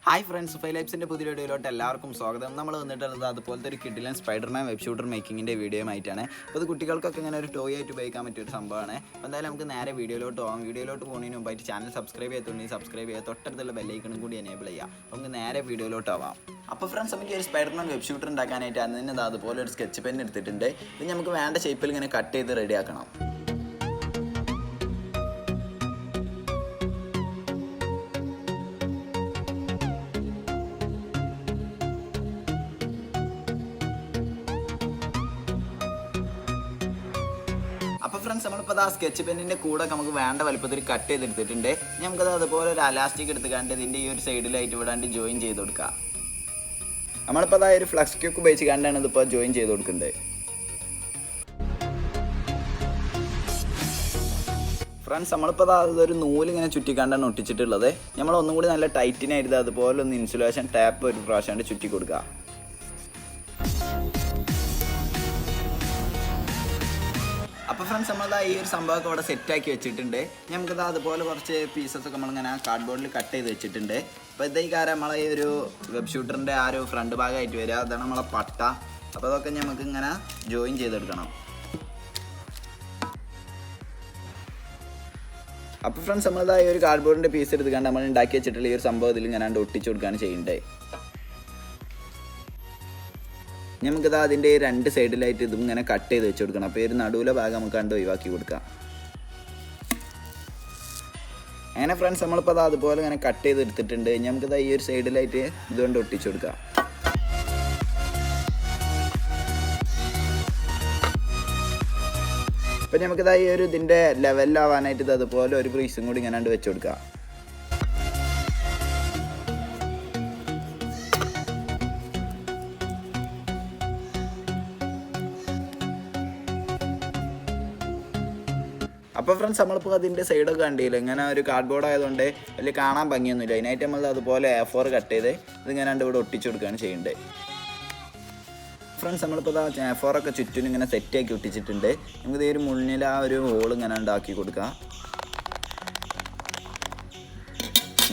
Hi friends, SUFAIL'S പുതിയ വീഡിയോയിലോട്ട് എല്ലാവർക്കും സ്വാഗതം. നമ്മൾ വന്നിട്ടുള്ളത് അതുപോലത്തെ ഒരു കിഡിലൻ സ്പൈഡർമാൻ വെബ് ഷൂട്ടർ മേക്കിങ്ങിൻ്റെ വീഡിയോ ആയിട്ടാണ്. അപ്പോൾ ഇത് കുട്ടികൾക്കൊക്കെ ഇങ്ങനെ ഒരു ടോയ് ആയിട്ട് ഉപയോഗിക്കാൻ പറ്റിയൊരു സംഭവമാണ്. അപ്പോൾ എന്തായാലും നമുക്ക് നേരെ വീഡിയോയിലോട്ട് പോകാം. വീഡിയോയിലോട്ട് പോകുന്നതിന് മുമ്പായിട്ട് ചാനൽ സബ്സ്ക്രൈബ് ചെയ്തിട്ടുണ്ടെങ്കിൽ സബ്സ്ക്രൈബ് ചെയ്യുക, തൊട്ടടുത്തുള്ള ബെല്ലൈക്കണും കൂടി എനേബിൾ ചെയ്യുക. അപ്പോൾ നമുക്ക് നേരെ വീഡിയോയിലോട്ട് ആവാം. അപ്പോൾ ഫ്രണ്ട്സ്, നമുക്ക് ഒരു സ്പൈഡർമാൻ വെബ് ഷൂട്ടർ ഉണ്ടാക്കാനായിട്ട് അതിന് അതുപോലെ ഒരു സ്കെച്ച് പെൻ എടുത്തിട്ടുണ്ട്. ഇത് നമുക്ക് വേണ്ട ഷേപ്പിൽ ഇങ്ങനെ കട്ട് ചെയ്ത് റെഡിയാക്കണം. അപ്പോൾ ഫ്രണ്ട്സ്, നമ്മളിപ്പോൾ ആ സ്കെച്ച് പെന്നിൻ്റെ കൂടെ നമുക്ക് വേണ്ട വലുപ്പത്തിൽ കട്ട് ചെയ്തെടുത്തിട്ടുണ്ട്. നമുക്കത് അതുപോലെ ഒരു അലാസ്റ്റിക് എടുത്തുകൊണ്ട് ഇതിൻ്റെ ഈ ഒരു സൈഡിലായിട്ട് വിടാണ്ട് ജോയിൻ ചെയ്ത് കൊടുക്കുക. നമ്മളിപ്പോൾ അതായത് ഒരു ഫ്ലക്സ് ക്യൂക്ക് ഉപയോഗിച്ച് കണ്ടാണ് ഇതിപ്പോൾ ജോയിൻ ചെയ്ത് കൊടുക്കുന്നത്. ഫ്രണ്ട്സ്, നമ്മളിപ്പോൾ അതൊരു നൂലിങ്ങനെ ചുറ്റിക്കാണ്ടാണ് ഒട്ടിച്ചിട്ടുള്ളത്. നമ്മൾ ഒന്നും കൂടി നല്ല ടൈറ്റിനായിട്ട് അതുപോലെ ഒന്ന് ഇൻസുലേഷൻ ടാപ്പ് ഒരു പ്രാവശ്യം ചുറ്റി കൊടുക്കുക. അപ്പോൾ ഫ്രണ്ട്സ്, നമ്മളത് ഈ ഒരു സംഭവമൊക്കെ ഇവിടെ സെറ്റാക്കി വെച്ചിട്ടുണ്ട്. നമുക്കത് അതുപോലെ കുറച്ച് പീസസൊക്കെ നമ്മളിങ്ങനെ കാർഡ് ബോർഡിൽ കട്ട് ചെയ്ത് വെച്ചിട്ടുണ്ട്. അപ്പോൾ ഇതേ കാര്യം നമ്മളെ ഈ ഒരു വെബ് ഷൂട്ടറിൻ്റെ ആ ഒരു ഫ്രണ്ട് ഭാഗമായിട്ട് വരിക, അതാണ് നമ്മളെ പട്ട. അപ്പോൾ അതൊക്കെ നമുക്ക് ഇങ്ങനെ ജോയിൻ ചെയ്തെടുക്കണം. അപ്പോൾ ഫ്രണ്ട്സ്, നമ്മളത് ഈ ഒരു കാർഡ് ബോർഡിൻ്റെ പീസ് എടുത്തുകൊണ്ട് നമ്മൾ ഉണ്ടാക്കി വെച്ചിട്ടുള്ള ഈ ഒരു സംഭവം ഇതിൽ ഇങ്ങനെ ഒട്ടിച്ചു കൊടുക്കുകയാണ് ചെയ്യേണ്ടത്. നമുക്കിത് അതിൻ്റെ രണ്ട് സൈഡിലായിട്ട് ഇതും ഇങ്ങനെ കട്ട് ചെയ്ത് വെച്ച് കൊടുക്കണം. അപ്പോൾ ഈ ഒരു നടുവിലെ ഭാഗം നമുക്ക് കണ്ട് ഒഴിവാക്കി കൊടുക്കാം. അങ്ങനെ ഫ്രണ്ട്സ്, നമ്മളിപ്പോൾ അത് അതുപോലെ ഇങ്ങനെ കട്ട് ചെയ്ത് എടുത്തിട്ടുണ്ട്. നമുക്കിത് ഈ ഒരു സൈഡിലായിട്ട് ഇതുകൊണ്ട് ഒട്ടിച്ചു കൊടുക്കാം. അപ്പം നമുക്കിത് ഈ ഒരു ഇതിൻ്റെ ലെവലിലാവാനായിട്ട് ഇത് അതുപോലെ ഒരു പീസും കൂടി ഇങ്ങനെ വെച്ച് കൊടുക്കാം. അപ്പോൾ ഫ്രണ്ട്സ്, നമ്മളിപ്പോൾ അതിൻ്റെ സൈഡൊക്കെ കണ്ടില്ല, ഇങ്ങനെ ഒരു കാർഡ് ബോർഡ് ആയതുകൊണ്ട് വലിയ കാണാൻ ഭംഗിയൊന്നുമില്ല. അതിനായിട്ട് നമ്മൾ അതുപോലെ A4 കട്ട് ചെയ്ത് ഇതിങ്ങനെ ഇവിടെ ഒട്ടിച്ചു കൊടുക്കുകയാണ് ചെയ്യേണ്ടത്. ഫ്രണ്ട്സ്, നമ്മളിപ്പോൾ A4 ഒക്കെ ചുറ്റിനും ഇങ്ങനെ സെറ്റാക്കി ഒട്ടിച്ചിട്ടുണ്ട്. നമുക്കിത് ഒരു മുന്നിൽ ആ ഒരു ഹോൾ ഇങ്ങനെ ഉണ്ടാക്കി കൊടുക്കാം.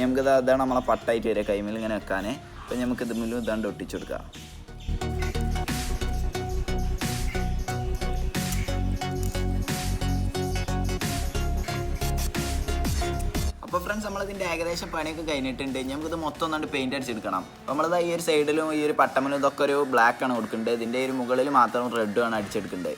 നമുക്കിത് അതാണ് നമ്മളെ പട്ടായിട്ട് വരിക കൈമിൽ ഇങ്ങനെ വെക്കാൻ. അപ്പോൾ നമുക്ക് ഇതിലും ഇതാണ്ട് ഒട്ടിച്ചു കൊടുക്കാം. അപ്പോൾ ഫ്രണ്ട്സ്, നമ്മളിതിൻ്റെ ഏകദേശം പണിയൊക്കെ കഴിഞ്ഞിട്ടുണ്ട്. നമുക്കിത് മൊത്തം ഒന്നാണ്ട് പെയിൻറ്റ് അടിച്ചെടുക്കണം. അപ്പോൾ നമ്മളത് ഈ ഒരു സൈഡിലും ഈ ഒരു പട്ടമലും ഇതൊക്കെ ഒരു ബ്ലാക്കാണ് കൊടുക്കേണ്ടത്. ഇതിൻ്റെ ഒരു മുകളിൽ മാത്രം റെഡുമാണ് അടിച്ചെടുക്കേണ്ടത്.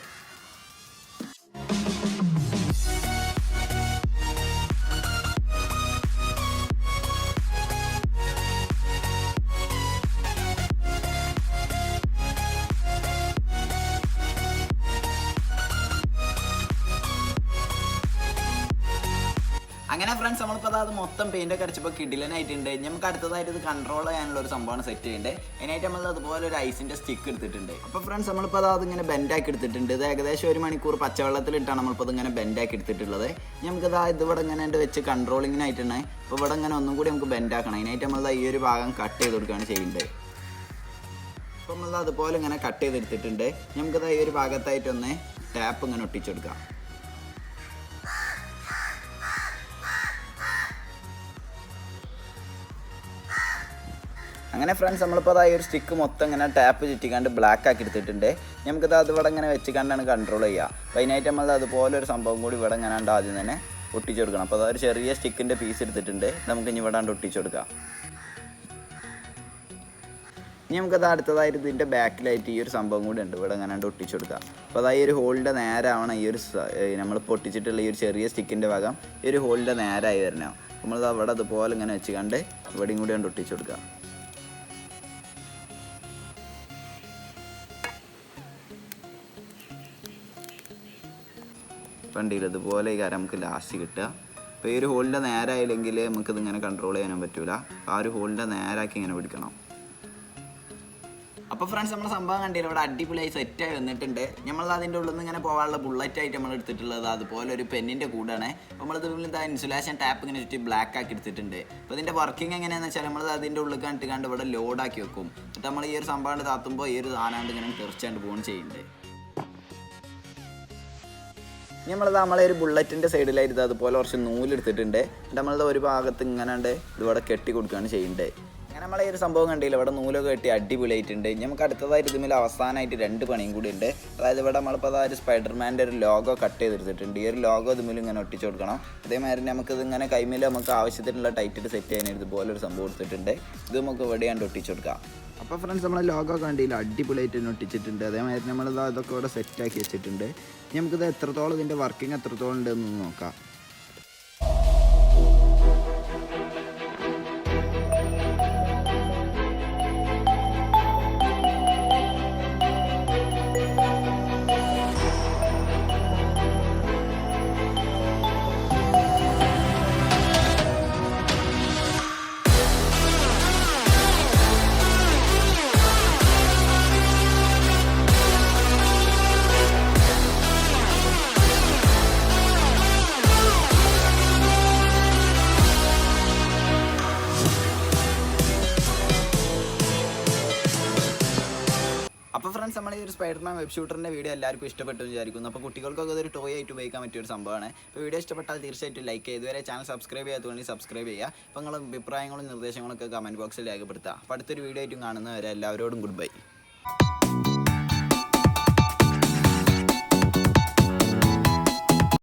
അങ്ങനെ ഫ്രണ്ട്സ്, നമ്മളിപ്പോൾ അത് മൊത്തം പെയിൻ്റൊക്കെ അടിച്ചപ്പോൾ കിടിലനായിട്ടുണ്ട്. നമുക്ക് അടുത്തതായിട്ട് ഇത് കൺട്രോൾ ചെയ്യാനുള്ള ഒരു സംഭവമാണ് സെറ്റ് ചെയ്യേണ്ടത്. അതിനായിട്ട് നമ്മൾ അതുപോലെ ഒരു ഐസിൻ്റെ സ്റ്റിക്ക് എടുത്തിട്ടുണ്ട്. അപ്പോൾ ഫ്രണ്ട്സ്, നമ്മളിപ്പോൾ അതിങ്ങനെ ബെൻഡാക്കി എടുത്തിട്ടുണ്ട്. ഇത് ഏകദേശം 1 മണിക്കൂർ പച്ചവെള്ളത്തിലിട്ടാണ് നമ്മളിപ്പോൾ ഇതിങ്ങനെ ബെൻഡാക്കി എടുത്തിട്ടുള്ളത്. നമുക്കിത് ഇതിവിടെ ഇങ്ങനെ വെച്ച് കൺട്രോളിങ്ങിനായിട്ടാണ്. അപ്പോൾ ഇവിടെ ഇങ്ങനെ ഒന്നും കൂടി നമുക്ക് ബെൻഡാക്കണം. അതിനായിട്ട് നമ്മൾ ഈ ഒരു ഭാഗം കട്ട് ചെയ്ത് കൊടുക്കുകയാണ് ചെയ്യേണ്ടത്. അപ്പോൾ നമ്മൾ അതുപോലെ ഇങ്ങനെ കട്ട് ചെയ്തെടുത്തിട്ടുണ്ട്. നമുക്കിത് ഈ ഒരു ഭാഗത്തായിട്ടൊന്ന് ടാപ്പ് ഇങ്ങനെ ഒട്ടിച്ചു കൊടുക്കാം. അങ്ങനെ ഫ്രണ്ട്സ്, നമ്മളിപ്പോൾ ഈ ഒരു സ്റ്റിക്ക് മൊത്തം ഇങ്ങനെ ടാപ്പ് ചുറ്റിക്കാണ്ട് ബ്ലാക്ക് ആക്കി എടുത്തിട്ടുണ്ട്. നമുക്കിത് അതിവിടെ ഇങ്ങനെ വെച്ച് കണ്ടാണ് കൺട്രോൾ ചെയ്യുക. അപ്പോൾ അതിനായിട്ട് നമ്മൾ അതുപോലെ ഒരു സംഭവം കൂടി ഇവിടെ ഇങ്ങനെ ആദ്യം തന്നെ ഒട്ടിച്ചു കൊടുക്കണം. അപ്പോൾ അതൊരു ചെറിയ സ്റ്റിക്കിൻ്റെ പീസ് എടുത്തിട്ടുണ്ട്. നമുക്ക് ഇനി ഇവിടെ ഒട്ടിച്ചു കൊടുക്കാം. ഇനി നമുക്കത് അടുത്തതായിട്ട് ഇതിൻ്റെ ബാക്കിലായിട്ട് ഈ ഒരു സംഭവം കൂടി ഉണ്ട്, ഇവിടെ ഇങ്ങനെ ഒട്ടിച്ചു കൊടുക്കാം. അപ്പോൾ അതായത് ഒരു ഹോളിൻ്റെ നേരാവണം ഈ ഒരു നമ്മൾ പൊട്ടിച്ചിട്ടുള്ള ഈ ഒരു ചെറിയ സ്റ്റിക്കിൻ്റെ ഭാഗം ഈ ഒരു ഹോളിൻ്റെ നേരായി വരണം. നമ്മളത് അവിടെ അതുപോലെ ഇങ്ങനെ വെച്ച് കണ്ട് ഇവിടെയും കൂടി ഒട്ടിച്ചു കൊടുക്കാം. കണ്ടില്ല, ഇതുപോലെ ഈ കാര്യം നമുക്ക് ലാസ്റ്റ് കിട്ടുക. അപ്പോൾ ഈ ഒരു ഹോളിൻ്റെ നേരായില്ലെങ്കിൽ നമുക്കിതിങ്ങനെ കൺട്രോൾ ചെയ്യാനും പറ്റില്ല. ആ ഒരു ഹോളിൻ്റെ നേരാക്കി ഇങ്ങനെ പിടിക്കണം. അപ്പോൾ ഫ്രണ്ട്സ്, നമ്മുടെ സംഭവം കണ്ടില്ല, ഇവിടെ അടിപൊളിയായി സെറ്റായി വന്നിട്ടുണ്ട്. നമ്മൾ അതിൻ്റെ ഉള്ളിൽ നിന്ന് ഇങ്ങനെ പോകാനുള്ള ബുള്ളറ്റായിട്ട് നമ്മൾ എടുത്തിട്ടുള്ളത് അതുപോലെ ഒരു പെന്നിൻ്റെ കൂടാണ്. അപ്പോൾ നമ്മളിത് ഇൻസുലേഷൻ ടാപ്പ് ഇങ്ങനെ ചുറ്റി ബ്ലാക്ക് ആക്കി എടുത്തിട്ടുണ്ട്. അപ്പോൾ ഇതിൻ്റെ വർക്കിംഗ് എങ്ങനെയാണെന്ന് വെച്ചാൽ നമ്മൾ അതിൻ്റെ ഉള്ളിൽ കണ്ട് ഇവിടെ ലോഡാക്കി വെക്കും. എന്നിട്ട് നമ്മൾ ഈ ഒരു സംഭവം താത്തുമ്പോൾ ഈ ഒരു സാധനം ഇങ്ങനെ തീർച്ചയായിട്ടും പോൺ ചെയ്യുന്നുണ്ട്. നമ്മളെ ഒരു ബുള്ളറ്റിൻ്റെ സൈഡിലായിട്ട് അതുപോലെ കുറച്ച് നൂലെടുത്തിട്ടുണ്ട്. നമ്മളത് ഒരു ഭാഗത്ത് ഇങ്ങനെ ഇതിവിടെ കെട്ടി കൊടുക്കുകയാണ് ചെയ്യേണ്ടത്. അങ്ങനെ നമ്മളെ ഈ ഒരു സംഭവം കണ്ടില്ല, ഇവിടെ നൂലൊക്കെ കെട്ടി അടിപൊളിയായിട്ടുണ്ട്. നമുക്ക് അടുത്തതായിട്ട് ഇതിൽ അവസാനമായിട്ട് 2 പണിയും കൂടി ഉണ്ട്. അതായത് ഇവിടെ നമ്മളിപ്പോൾ അതായത് സ്പൈഡർമാൻ്റെ ഒരു ലോഗോ കട്ട് ചെയ്തെടുത്തിട്ടുണ്ട്. ഈ ഒരു ലോഗോ ഇതുമേലും ഇങ്ങനെ ഒട്ടിച്ച് കൊടുക്കണം. അതേമാതിരി നമുക്കിത് ഇങ്ങനെ കൈമേൽ നമുക്ക് ആവശ്യത്തിനുള്ള ടൈറ്റിൽ സെറ്റ് ചെയ്യാനായിട്ട് ഇതുപോലൊരു സംഭവം എടുത്തിട്ടുണ്ട്. ഇത് നമുക്ക് ഇവിടെയാണ്ട് ഒട്ടിച്ച് കൊടുക്കാം. അപ്പോൾ ഫ്രണ്ട്സ് നമ്മളെ ലോഗോ കണ്ടില്ല അടിപൊളിയായിട്ട് തന്നെ ഒട്ടിച്ചിട്ടുണ്ട്. അതേമാതിരി നമ്മളിത് അതൊക്കെ ഇവിടെ സെറ്റാക്കി വെച്ചിട്ടുണ്ട്. നമുക്കിത് എത്രത്തോളം ഇതിൻ്റെ വർക്കിംഗ് എത്രത്തോളം ഉണ്ടെന്ന് നോക്കാം. അപ്പോൾ ഫ്രണ്ട്സ് നമ്മൾ ഈ ഒരു സ്പൈഡർമാൻ വെബ് ഷൂട്ടറിൻ്റെ വീഡിയോ എല്ലാവർക്കും ഇഷ്ടപ്പെട്ടു എന്ന് വിചാരിക്കുന്നു. അപ്പോൾ കുട്ടികൾക്കൊക്കെ അതൊരു ടോയ് ആയിട്ട് ഉപയോഗിക്കാൻ പറ്റിയ ഒരു സംഭവമാണ്. അപ്പോൾ വീഡിയോ ഇഷ്ടപ്പെട്ടാൽ തീർച്ചയായിട്ടും ലൈക്ക് ചെയ്യുക. ഇതുവരെ ചാനൽ സബ്സ്ക്രൈബ് ചെയ്യാത്തതുകൊണ്ട് സബ്സ്ക്രൈബ് ചെയ്യുക. അപ്പോൾ നിങ്ങളുടെ അഭിപ്രായങ്ങളും നിർദ്ദേശങ്ങളൊക്കെ കമൻറ്റ് ബോക്സിൽ രേഖപ്പെടുത്തുക. അപ്പോൾ അടുത്തൊരു വീഡിയോ ആയിട്ടും കാണുന്നവരെ എല്ലാവരോടും ഗുഡ് ബൈ.